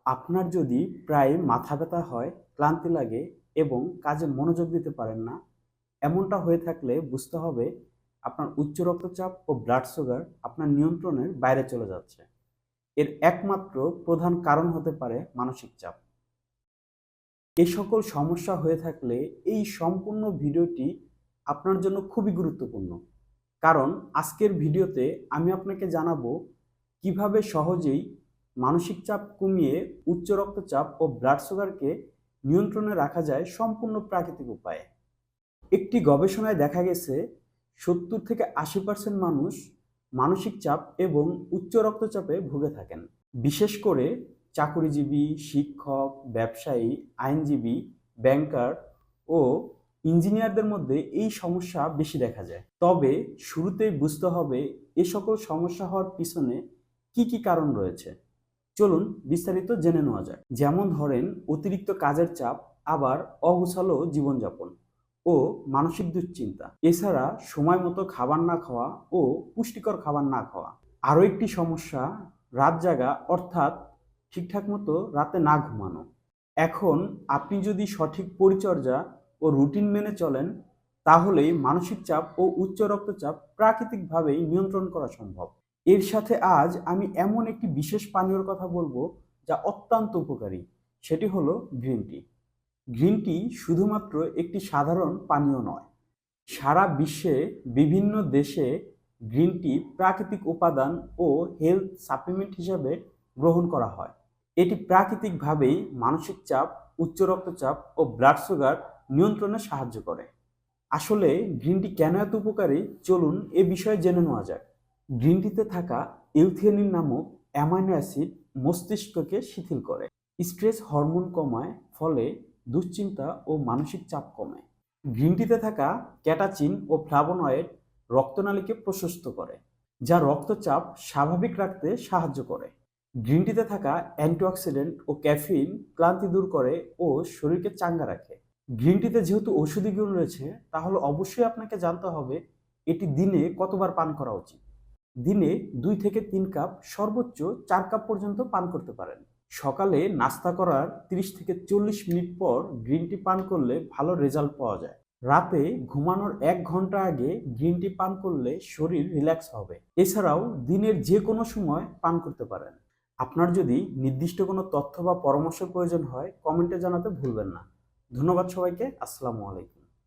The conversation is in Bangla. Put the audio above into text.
আপনার যদি প্রায় মাথা ব্যথা হয়, ক্লান্তি লাগে এবং কাজে মনোযোগ দিতে পারেন না, এমনটা হয়ে থাকলে বুঝতে হবে আপনার উচ্চ রক্তচাপ ও ব্লাড সুগার আপনার নিয়ন্ত্রণের বাইরে চলে যাচ্ছে। এর একমাত্র প্রধান কারণ হতে পারে মানসিক চাপ। এই সকল সমস্যা হয়ে থাকলে এই সম্পূর্ণ ভিডিওটি আপনার জন্য খুবই গুরুত্বপূর্ণ। কারণ আজকের ভিডিওতে আমি আপনাকে জানাবো কিভাবে সহজেই মানসিক চাপ কমিয়ে উচ্চ রক্তচাপ ও ব্লাড সুগারকে নিয়ন্ত্রণে রাখা যায় সম্পূর্ণ প্রাকৃতিক উপায়ে। একটি গবেষণায় দেখা গেছে 70 থেকে 80% মানুষ মানসিক চাপ এবং উচ্চ রক্তচাপে ভুগে থাকেন। বিশেষ করে চাকুরিজীবী, শিক্ষক, ব্যবসায়ী, আইনজীবী, ব্যাংকার ও ইঞ্জিনিয়ারদের মধ্যে এই সমস্যা বেশি দেখা যায়। তবে শুরুতেই বুঝতে হবে এ সকল সমস্যা হওয়ার পিছনে কি কি কারণ রয়েছে। চলুন বিস্তারিত জেনে নেওয়া যায়। যেমন ধরেন অতিরিক্ত কাজের চাপ, আবার অগোছালো জীবনযাপন ও মানসিক দুশ্চিন্তা। এছাড়া সময় মতো খাবার না খাওয়া ও পুষ্টিকর খাবার না খাওয়া। আরও একটি সমস্যা রাত জাগা, অর্থাৎ ঠিকঠাক মতো রাতে না ঘুমানো। এখন আপনি যদি সঠিক পরিচর্যা ও রুটিন মেনে চলেন, তাহলেই মানসিক চাপ ও উচ্চ রক্তচাপ প্রাকৃতিকভাবেই নিয়ন্ত্রণ করা সম্ভব। এর সাথে আজ আমি এমন একটি বিশেষ পানীয়র কথা বলবো যা অত্যন্ত উপকারী। সেটি হলো গ্রিন টি। গ্রিন টি শুধুমাত্র একটি সাধারণ পানীয় নয়, সারা বিশ্বে বিভিন্ন দেশে গ্রিন টি প্রাকৃতিক উপাদান ও হেলথ সাপ্লিমেন্ট হিসাবে গ্রহণ করা হয়। এটি প্রাকৃতিকভাবেই মানসিক চাপ, উচ্চ রক্তচাপ ও ব্লাড সুগার নিয়ন্ত্রণে সাহায্য করে। আসলে গ্রিন টি কেন এত উপকারী, চলুন এ বিষয়ে জেনে নেওয়া যাক। গ্রিন টিতে থাকা এলথিয়ানিন নামক অ্যামাইনো অ্যাসিড মস্তিষ্ককে শিথিল করে, স্ট্রেস হরমোন কমায়, ফলে দুশ্চিন্তা ও মানসিক চাপ কমে। গ্রিন টিতে থাকা ক্যাটাচিন ও ফ্লাভোনয়েড রক্তনালীকে প্রশস্ত করে, যা রক্তচাপ স্বাভাবিক রাখতে সাহায্য করে। গ্রিন টিতে থাকা অ্যান্টিঅক্সিডেন্ট ও ক্যাফিন ক্লান্তি দূর করে ও শরীরকে চাঙ্গা রাখে। গ্রিন টিতে যেহেতু ঔষধি গুণ রয়েছে, তাহলে অবশ্যই আপনাকে জানতে হবে এটি দিনে কতবার পান করা উচিত। দিনে 2 থেকে 3 কাপ, সর্বোচ্চ 4 কাপ পর্যন্ত পান করতে পারেন। সকালে নাস্তা করার 30 থেকে 40 মিনিট পর গ্রিন টি পান করলে ভালো রেজাল্ট পাওয়া যায়। রাতে ঘুমানোর 1 ঘন্টা আগে গ্রিন টি পান করলে শরীর রিল্যাক্স হবে। এছাড়াও দিনের যে কোনো সময় পান করতে পারেন। আপনার যদি নির্দিষ্ট কোনো তথ্য বা পরামর্শের প্রয়োজন হয়, কমেন্টে জানাতে ভুলবেন না। ধন্যবাদ সবাইকে। আসসালামু আলাইকুম।